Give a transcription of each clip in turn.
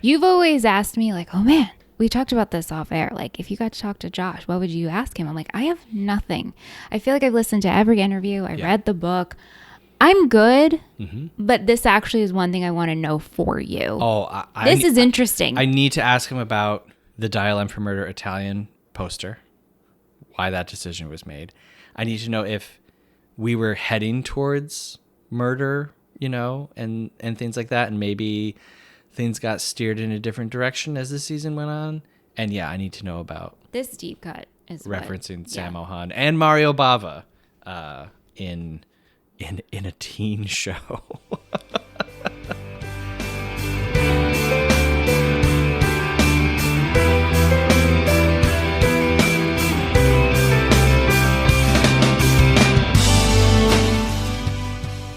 You've always asked me like, oh man, we talked about this off air. Like, if you got to talk to Josh, what would you ask him? I'm like, I have nothing. I feel like I've listened to every interview. I read the book. I'm good, but this actually is one thing I want to know for you. Oh, this is interesting. I need to ask him about the Dial M for Murder Italian poster, why that decision was made. I need to know if we were heading towards murder, and things like that, and maybe things got steered in a different direction as the season went on. And yeah, I need to know about this deep cut is referencing Sammo Hung and Mario Bava in a teen show.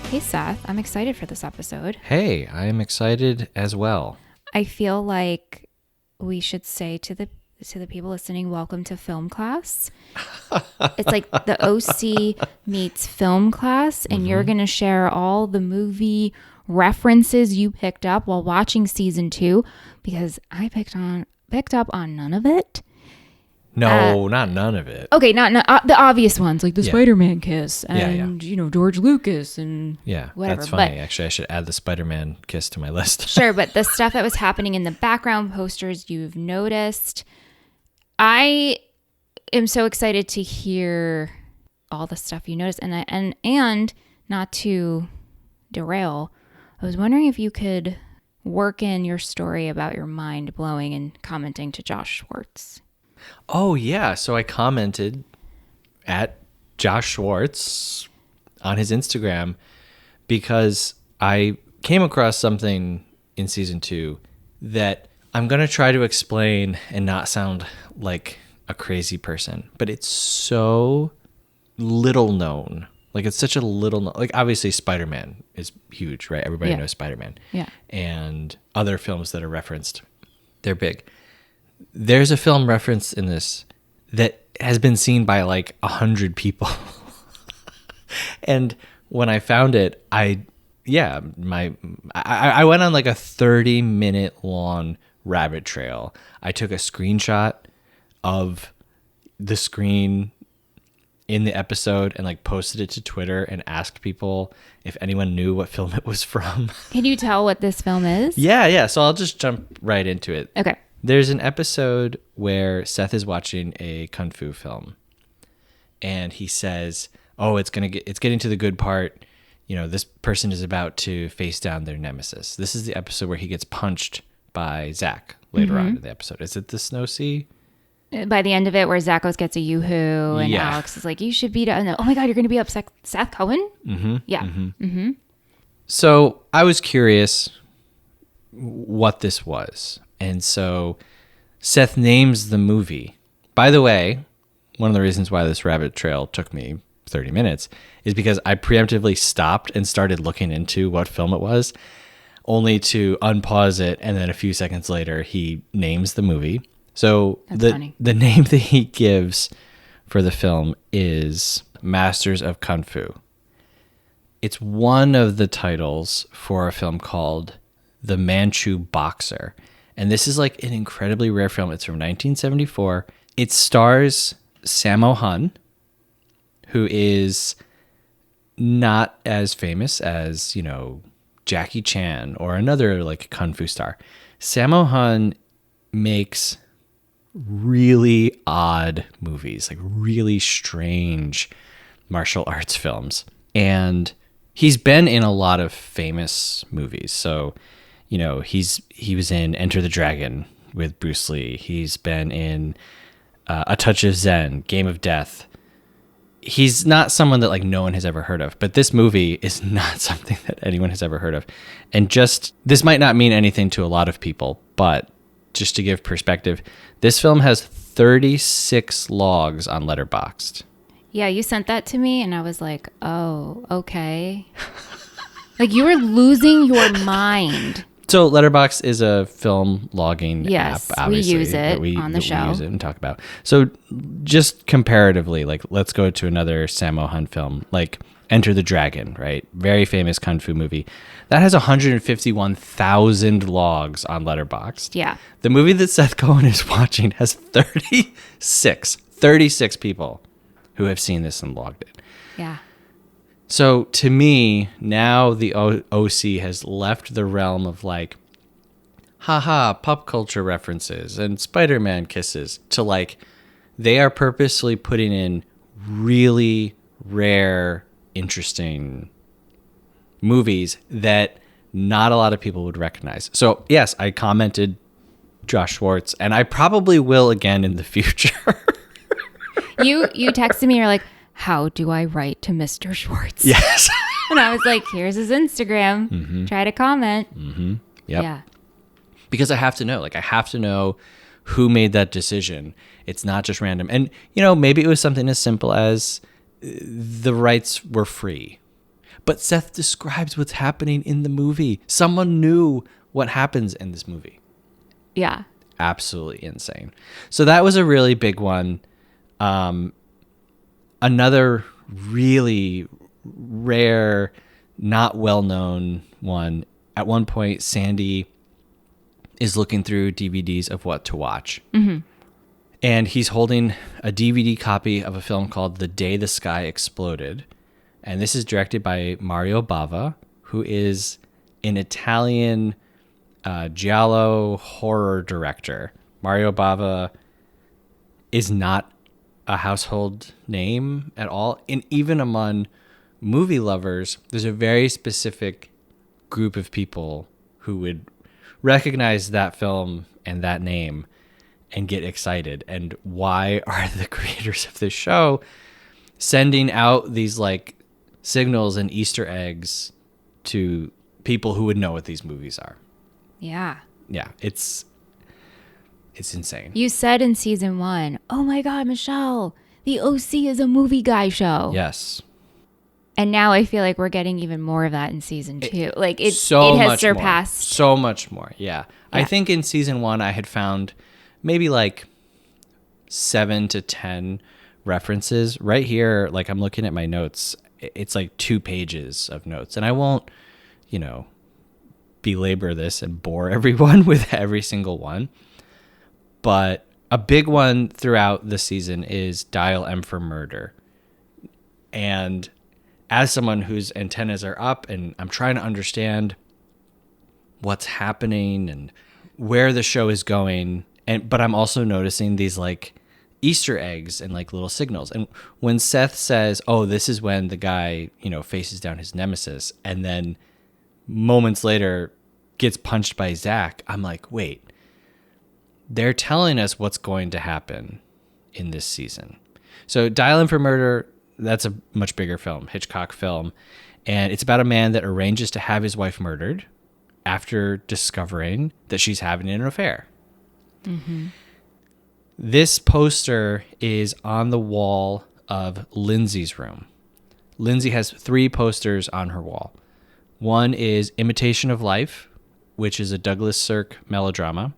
Hey Seth, I'm excited for this episode. Hey, I am excited as well. I feel like we should say to the people listening, welcome to film class. It's like the OC meets film class, and you're going to share all the movie references you picked up while watching season 2, because I picked up on none of it. No, not none of it. Okay, not the obvious ones, like the Spider-Man kiss and George Lucas and whatever. That's funny. Actually, I should add the Spider-Man kiss to my list. Sure, but the stuff that was happening in the background posters you've noticed. I am so excited to hear all the stuff you noticed, and not to derail, I was wondering if you could work in your story about your mind blowing and commenting to Josh Schwartz. Oh, yeah. So I commented at Josh Schwartz on his Instagram because I came across something in season 2 that I'm going to try to explain and not sound like a crazy person, but it's so little known. Like, it's such a little known. Like, obviously, Spider-Man is huge, right? Everybody knows Spider-Man. Yeah. And other films that are referenced, they're big. There's a film reference in this that has been seen by like 100 people. And when I found it, I went on like a 30-minute long rabbit trail. I took a screenshot of the screen in the episode and like posted it to Twitter and asked people if anyone knew what film it was from. Can you tell what this film is? Yeah. So I'll just jump right into it. Okay. There's an episode where Seth is watching a kung fu film, and he says, "Oh, it's getting to the good part. This person is about to face down their nemesis." This is the episode where he gets punched by Zach later on in the episode. Is it the Snow Sea? By the end of it, where Zach gets a yoo-hoo, and Alex is like, "You should beat up." And oh my God, you're going to be up Seth Cohen? Mm-hmm. Yeah. Mm-hmm. So I was curious what this was. And so Seth names the movie. By the way, one of the reasons why this rabbit trail took me 30 minutes is because I preemptively stopped and started looking into what film it was, only to unpause it. And then a few seconds later, he names the movie. So the name that he gives for the film is Masters of Kung Fu. It's one of the titles for a film called The Manchu Boxer. And this is like an incredibly rare film. It's from 1974. It stars Sammo Hung, who is not as famous as, Jackie Chan or another like kung fu star. Sammo Hung makes really odd movies, like really strange martial arts films. And he's been in a lot of famous movies. So he was in Enter the Dragon with Bruce Lee. He's been in A Touch of Zen, Game of Death. He's not someone that like no one has ever heard of, but this movie is not something that anyone has ever heard of. And this might not mean anything to a lot of people, but just to give perspective, this film has 36 logs on Letterboxd. Yeah, you sent that to me and I was like, oh, okay. Like, you were losing your mind. So Letterboxd is a film logging app, obviously. We use it on the show. We use it and talk about. So just comparatively, like, let's go to another Sammo Hung film. Like, Enter the Dragon, right? Very famous kung fu movie. That has 151,000 logs on Letterboxd. Yeah. The movie that Seth Cohen is watching has 36 people who have seen this and logged it. Yeah. So to me, now the OC has left the realm of like, haha, pop culture references and Spider-Man kisses to like, they are purposely putting in really rare, interesting movies that not a lot of people would recognize. So yes, I commented Josh Schwartz, and I probably will again in the future. You texted me, you're like, how do I write to Mr. Schwartz? Yes. And I was like, here's his Instagram. Try to comment. Yep. Yeah. Because I have to know. Like, I have to know who made that decision. It's not just random. And, you know, maybe it was something as simple as the rights were free. But Seth describes what's happening in the movie. Someone knew what happens in this movie. Yeah. Absolutely insane. So that was a really big one. Another really rare, not well-known one. At one point, Sandy is looking through DVDs of what to watch. And he's holding a DVD copy of a film called The Day the Sky Exploded. And this is directed by Mario Bava, who is an Italian giallo horror director. Mario Bava is not a household name at all. And even among movie lovers, there's a very specific group of people who would recognize that film and that name and get excited. And why are the creators of this show sending out these like signals and Easter eggs to people who would know what these movies are? Yeah. Yeah, it's insane. You said in season 1, oh my God, Michelle, the OC is a movie guy show. Yes. And now I feel like we're getting even more of that in season 2. Like it has much surpassed. More. So much more. Yeah. I think in season 1 I had found maybe like 7 to 10 references. Right here, like I'm looking at my notes, it's like 2 pages of notes. And I won't, you know, belabor this and bore everyone with every single one. But a big one throughout the season is Dial M for Murder. And as someone whose antennas are up and I'm trying to understand what's happening and where the show is going, but I'm also noticing these like Easter eggs and like little signals. And when Seth says, oh, this is when the guy, you know, faces down his nemesis and then moments later gets punched by Zach, I'm like, wait, they're telling us what's going to happen in this season. So Dial M for Murder, that's a much bigger film, Hitchcock film. And it's about a man that arranges to have his wife murdered after discovering that she's having an affair. This poster is on the wall of Lindsay's room. Lindsay has 3 posters on her wall. One is Imitation of Life, which is a Douglas Sirk melodrama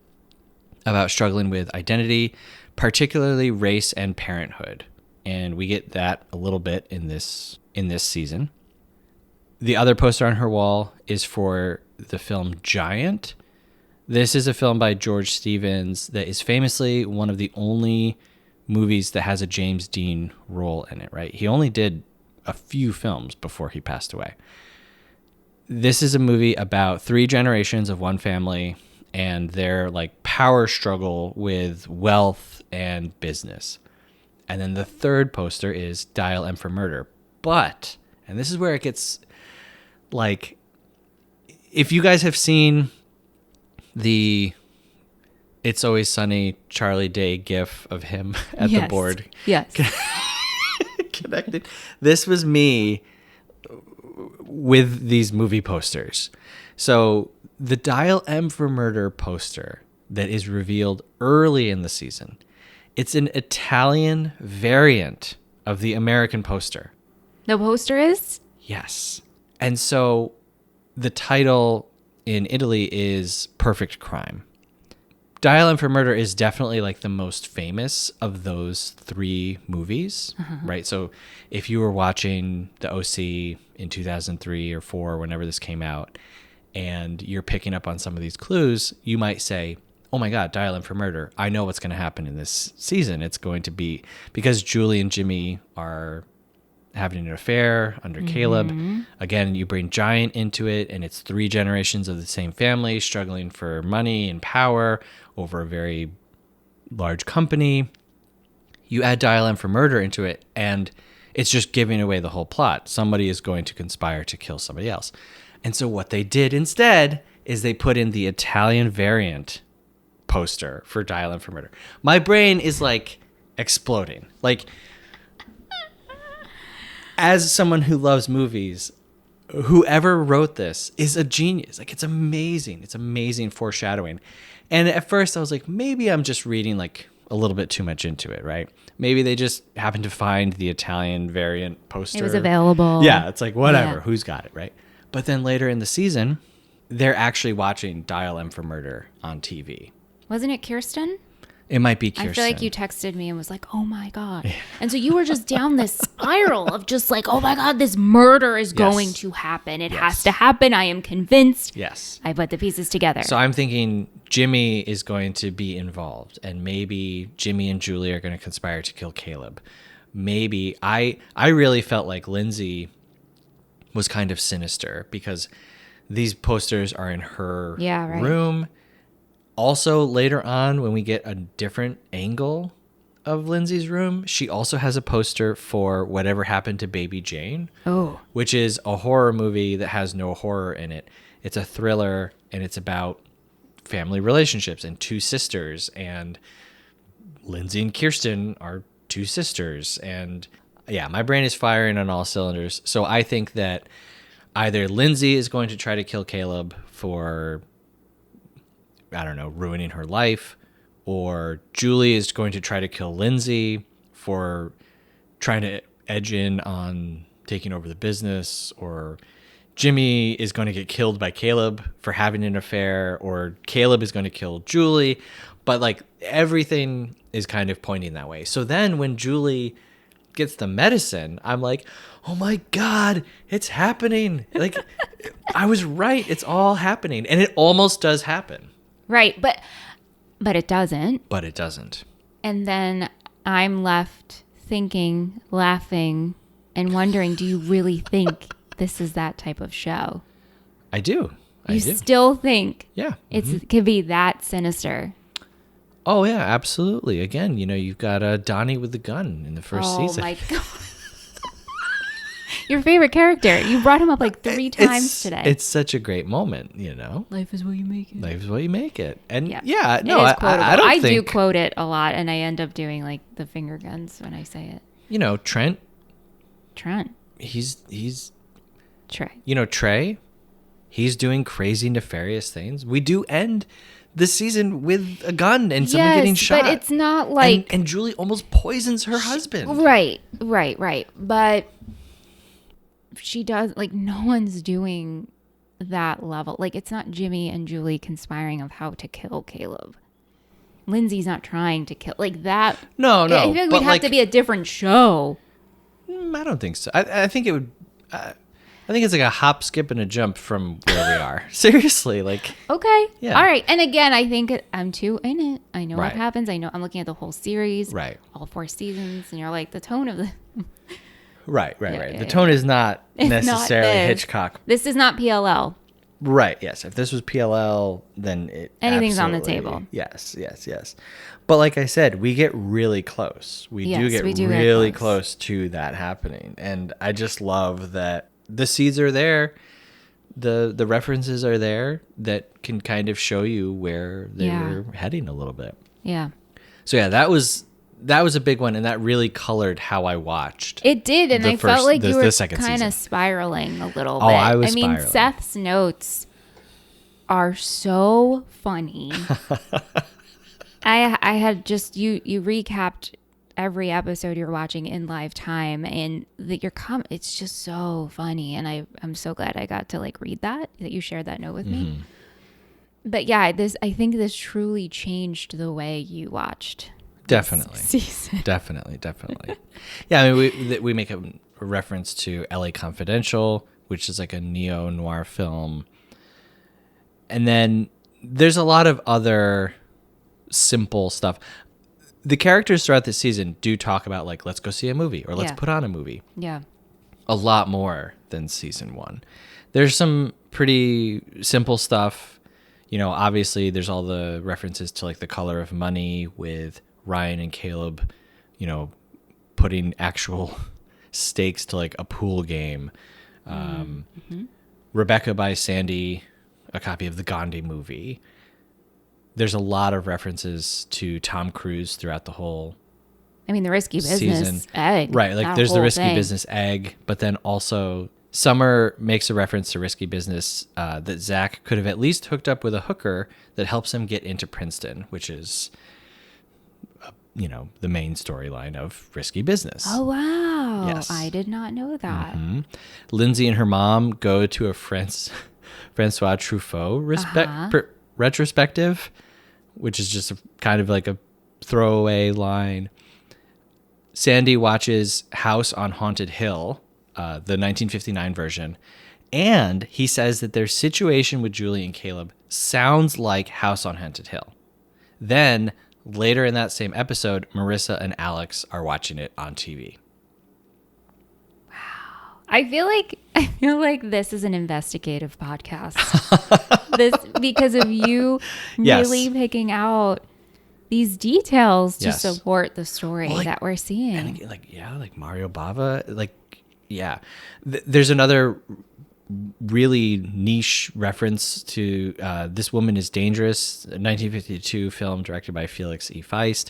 about struggling with identity, particularly race and parenthood. And we get that a little bit in this season. The other poster on her wall is for the film Giant. This is a film by George Stevens that is famously one of the only movies that has a James Dean role in it, right? He only did a few films before he passed away. This is a movie about 3 generations of one family and their like power struggle with wealth and business. And then the third poster is Dial M for Murder. But, and this is where it gets like, if you guys have seen the It's Always Sunny Charlie Day gif of him at the board. Yes. Connected. This was me with these movie posters. So the Dial M for Murder poster that is revealed early in the season, it's an Italian variant of the American poster. The poster is? Yes. And so the title in Italy is Perfect Crime. Dial M for Murder is definitely like the most famous of those 3 movies, right? So if you were watching the OC in 2003 or 4, whenever this came out, and you're picking up on some of these clues, you might say, oh my God, Dial M for Murder. I know what's going to happen in this season. It's going to be because Julie and Jimmy are having an affair under Caleb. Again, you bring Giant into it, and it's 3 generations of the same family struggling for money and power over a very large company. You add Dial M for Murder into it, and it's just giving away the whole plot. Somebody is going to conspire to kill somebody else. And so what they did instead is they put in the Italian variant poster for Dial M for Murder. My brain is like exploding. Like, as someone who loves movies, whoever wrote this is a genius. Like, it's amazing. It's amazing foreshadowing. And at first I was like, maybe I'm just reading like a little bit too much into it, right? Maybe they just happened to find the Italian variant poster. It was available. Yeah, it's like, whatever, Yeah. who's got it, right? But then later in the season, they're actually watching Dial M for Murder on TV. Wasn't it Kirsten? It might be Kirsten. I feel like you texted me and was like, oh my God. And so you were just down this spiral of just like, oh my God, this murder is going to happen. It has to happen. I am convinced. Yes. I put the pieces together. So I'm thinking Jimmy is going to be involved, and maybe Jimmy and Julie are going to conspire to kill Caleb. Maybe I really felt like Lindsay was kind of sinister because these posters are in her room. Also, later on, when we get a different angle of Lindsay's room, she also has a poster for Whatever Happened to Baby Jane, which is a horror movie that has no horror in it. It's a thriller, and it's about family relationships and 2 sisters, and Lindsay and Kirsten are 2 sisters. And yeah, my brain is firing on all cylinders. So I think that either Lindsay is going to try to kill Caleb for, I don't know, ruining her life, or Julie is going to try to kill Lindsay for trying to edge in on taking over the business, or Jimmy is going to get killed by Caleb for having an affair, or Caleb is going to kill Julie. But like everything is kind of pointing that way. So then when Julie gets the medicine, I'm like, oh my God, it's happening. Like, I was right. It's all happening. And it almost does happen. Right. But it doesn't. But it doesn't. And then I'm left thinking, laughing, and wondering, do you really think this is that type of show? I do. You still think yeah. It could be that sinister? Oh, yeah, absolutely. Again, you know, you've got Donnie with the gun in the first season. Oh, my God. Your favorite character. You brought him up like 3 times today. It's such a great moment, you know? Life is what you make it. Life is what you make it. And no, I do quote it a lot, and I end up doing like the finger guns when I say it. You know, Trent. He's Trey. You know, Trey, he's doing crazy, nefarious things. We do end the season with a gun and someone getting shot. But it's not like... And Julie almost poisons her husband. Right. But she does... Like, no one's doing that level. Like, it's not Jimmy and Julie conspiring of how to kill Caleb. Lindsay's not trying to kill... Like, that... No. I feel like we'd have to be a different show. I don't think so. I think it would... I think it's like a hop, skip, and a jump from where we are. Seriously, like... Okay. Yeah. All right. And again, I think I'm too in it. I know what happens. I know I'm looking at the whole series. Right. All 4 seasons. And you're like, the tone of the... Right. The tone is not necessarily Hitchcock. This is not PLL. Right, yes. If this was PLL, then anything's on the table. Yes. But like I said, we get really close. We do get really close to that happening. And I just love that the seeds are there. The references are there that can kind of show you where they're heading a little bit. Yeah. So yeah, that was a big one, and that really colored how I watched. It did, and I felt like you were kind of spiraling a little bit. I was spiraling. I mean, Seth's notes are so funny. I had just you recapped every episode you're watching in live time, and it's just so funny, and I'm so glad I got to like read that you shared that note with me. But yeah, I think this truly changed the way you watched Definitely. season. Definitely. Yeah, I mean, we make a reference to LA Confidential, which is like a neo-noir film. And then there's a lot of other simple stuff. The characters throughout the season do talk about, like, let's go see a movie or let's Yeah. put on a movie. Yeah. A lot more than season 1. There's some pretty simple stuff. You know, obviously there's all the references to, like, The Color of Money with Ryan and Caleb, you know, putting actual stakes to, like, a pool game. Rebecca by Sandy, a copy of the Gandhi movie. There's a lot of references to Tom Cruise throughout the whole I mean, the Risky Business season. egg. Right, like that there's the whole Risky thing. Business egg, but then also Summer makes a reference to Risky Business that Zach could have at least hooked up with a hooker that helps him get into Princeton, which is, you know, the main storyline of Risky Business. Oh, wow. Yes. I did not know that. Lindsay and her mom go to a Francois Truffaut retrospective, which is just kind of like a throwaway line. Sandy watches House on Haunted Hill, the 1959 version, and he says that their situation with Julie and Caleb sounds like House on Haunted Hill. Then, later in that same episode, Marissa and Alex are watching it on TV. I feel like this is an investigative podcast. This because of you Yes. really picking out these details to Yes. support the story Well, like- that we're seeing. And like Mario Bava, there's another really niche reference to This Woman is Dangerous, a 1952 film directed by Felix E. Feist.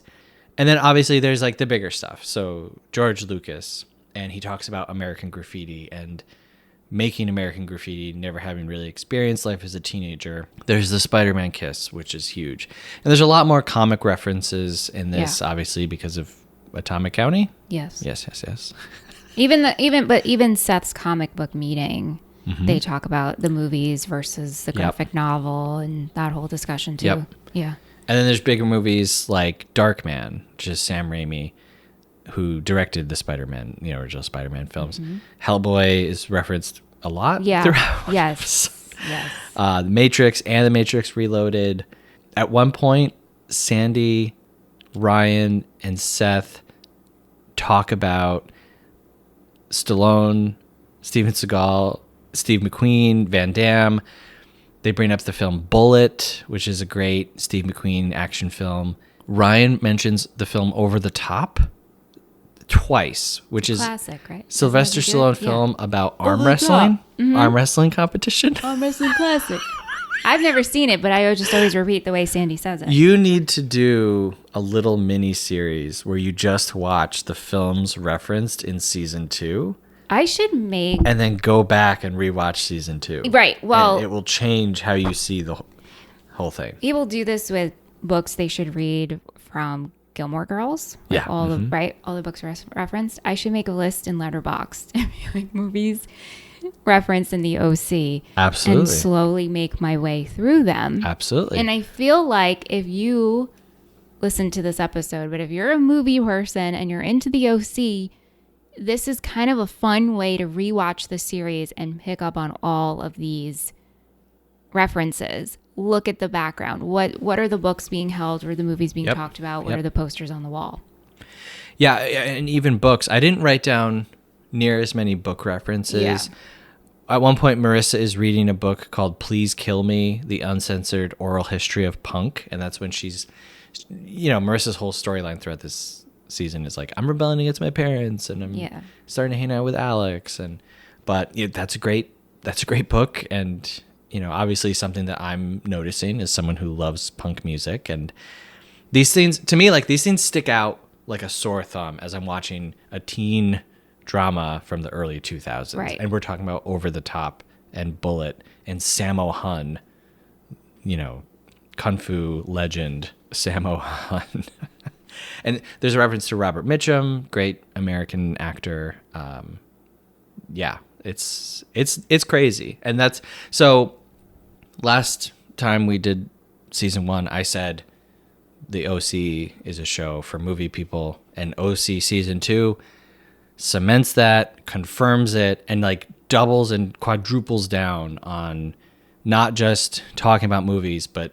And then obviously there's like the bigger stuff. So George Lucas, and he talks about American Graffiti and making American Graffiti, never having really experienced life as a teenager. There's the Spider-Man kiss, which is huge. And there's a lot more comic references in this, obviously, because of Atomic County. yes. Yes. Even Seth's comic book meeting, Mm-hmm. they talk about the movies versus the graphic novel and that whole discussion too. Yep. Yeah. And then there's bigger movies like Darkman, which is Sam Raimi, who directed the Spider-Man, original Spider-Man films. Hellboy is referenced a lot Yeah. throughout. Yes. Yes. The Matrix and The Matrix Reloaded. At one point, Sandy, Ryan, and Seth talk about Stallone, Steven Seagal, Steve McQueen, Van Damme. They bring up the film Bullet, which is a great Steve McQueen action film. Ryan mentions the film Over the Top twice, which is Classic, right? Sylvester Isn't that Stallone good? film about arm Over the wrestling, Top. arm wrestling competition. Arm wrestling classic. I've never seen it, but I just always repeat the way Sandy says it. You need to do a little mini series where you just watch the films referenced in season 2 I should make and then go back and rewatch season 2. right. Well, And it will change how you see the whole thing. people do this with books they should read from Gilmore Girls. Yeah. All the books referenced. I should make a list in Letterboxd, like movies referenced in the OC, Absolutely. and slowly make my way through them. Absolutely. And I feel like if you listen to this episode, but if you're a movie person and you're into the OC, this is kind of a fun way to rewatch the series and pick up on all of these references. Look at the background. What are the books being held? What are the movies being Yep. talked about? What Yep. are the posters on the wall? Yeah, and even books. I didn't write down near as many book references. Yeah. At one point, Marissa is reading a book called Please Kill Me, The Uncensored Oral History of Punk. And that's when she's, Marissa's whole storyline throughout this season is like, I'm rebelling against my parents and I'm starting to hang out with Alex. But that's a great book. And, obviously something that I'm noticing as someone who loves punk music. And these things, to me, these things stick out like a sore thumb as I'm watching a teen drama from the early 2000s. Right. And we're talking about Over the Top and Bullet and Sammo Hung, Kung Fu legend Sammo Hung. And there's a reference to Robert Mitchum, great American actor. It's crazy. And that's so last time we did season 1, I said the OC is a show for movie people, and OC season 2 cements that, confirms it, and like doubles and quadruples down on not just talking about movies, but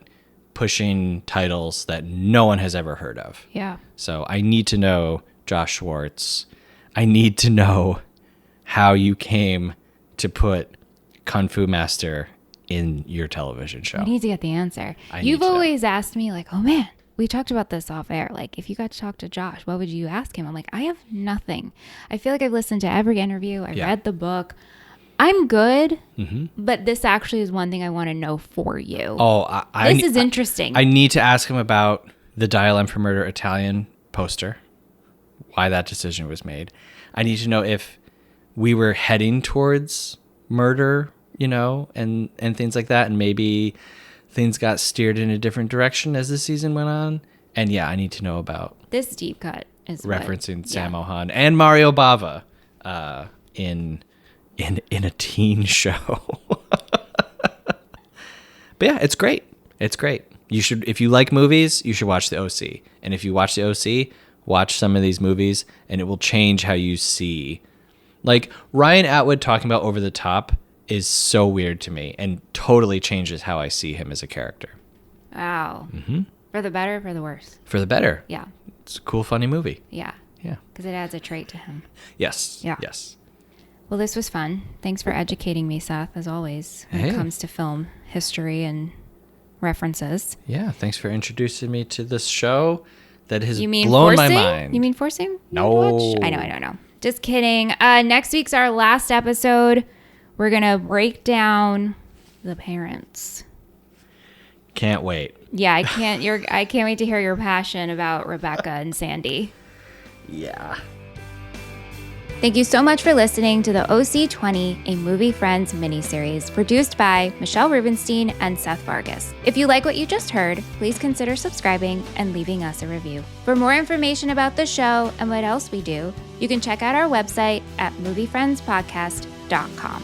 pushing titles that no one has ever heard of. Yeah. So I need to know, Josh Schwartz, I need to know how you came to put Kung Fu Master in your television show. I need to get the answer. I You've need to know. always asked me, like, oh man, we talked about this off air. Like, if you got to talk to Josh, what would you ask him? I'm like, I have nothing. I feel like I've listened to every interview. I read the book. I'm good, but this actually is one thing I want to know for you. Oh, this is interesting. I need to ask him about the Dial M for Murder Italian poster, why that decision was made. I need to know if we were heading towards murder, you know, and things like that, and maybe things got steered in a different direction as the season went on. And yeah, I need to know about this deep cut is referencing Sammo Hung and Mario Bava in a teen show. But yeah, it's great. It's great. You should, if you like movies, you should watch the OC. And if you watch the OC, watch some of these movies, and it will change how you see. Like, Ryan Atwood talking about Over the Top is so weird to me and totally changes how I see him as a character. Wow. Mm-hmm. For the better or for the worse? For the better. Yeah. It's a cool, funny movie. Yeah. Yeah. Because it adds a trait to him. Yes. Yeah. Yes. Well, this was fun. Thanks for educating me, Seth, as always, when it comes to film history and references. Yeah. Thanks for introducing me to this show that has blown forcing? my mind. You mean forcing? No. I know. Just kidding. Next week's our last episode. We're going to break down The Parents. Can't wait. Yeah, I can't wait to hear your passion about Rebecca and Sandy. Yeah. Thank you so much for listening to the OC20, a Movie Friends miniseries produced by Michelle Rubenstein and Seth Vargas. If you like what you just heard, please consider subscribing and leaving us a review. For more information about the show and what else we do, you can check out our website at moviefriendspodcast.com.